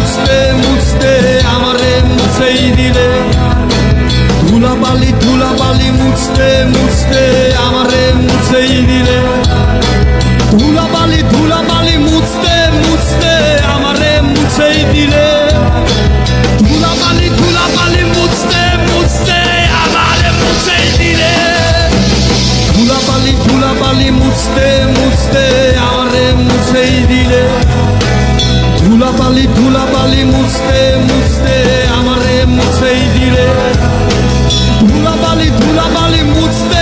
মুছতে মুছতে আমারে মুছেই দিলে ধুলাবালি ধুলাবালি মুছতে মুছতে আমারে মুছেই দিলে ধুলাবালি ধুলাবালি মুছতে মুছতে আমারে মুছেই দিলে ধুলাবালি ধুলাবালি মুছতে মুছতে আমারে মুছেই দিলে ধুলাবালি ধুলাবালি মুছতে মুছতে আমারে মুছেই দিলে ধুলাবালি ধুলাবালি মুছতে মুছতে আমারে মুছেই দিলে ধুলাবালি ধুলাবালি মুছতে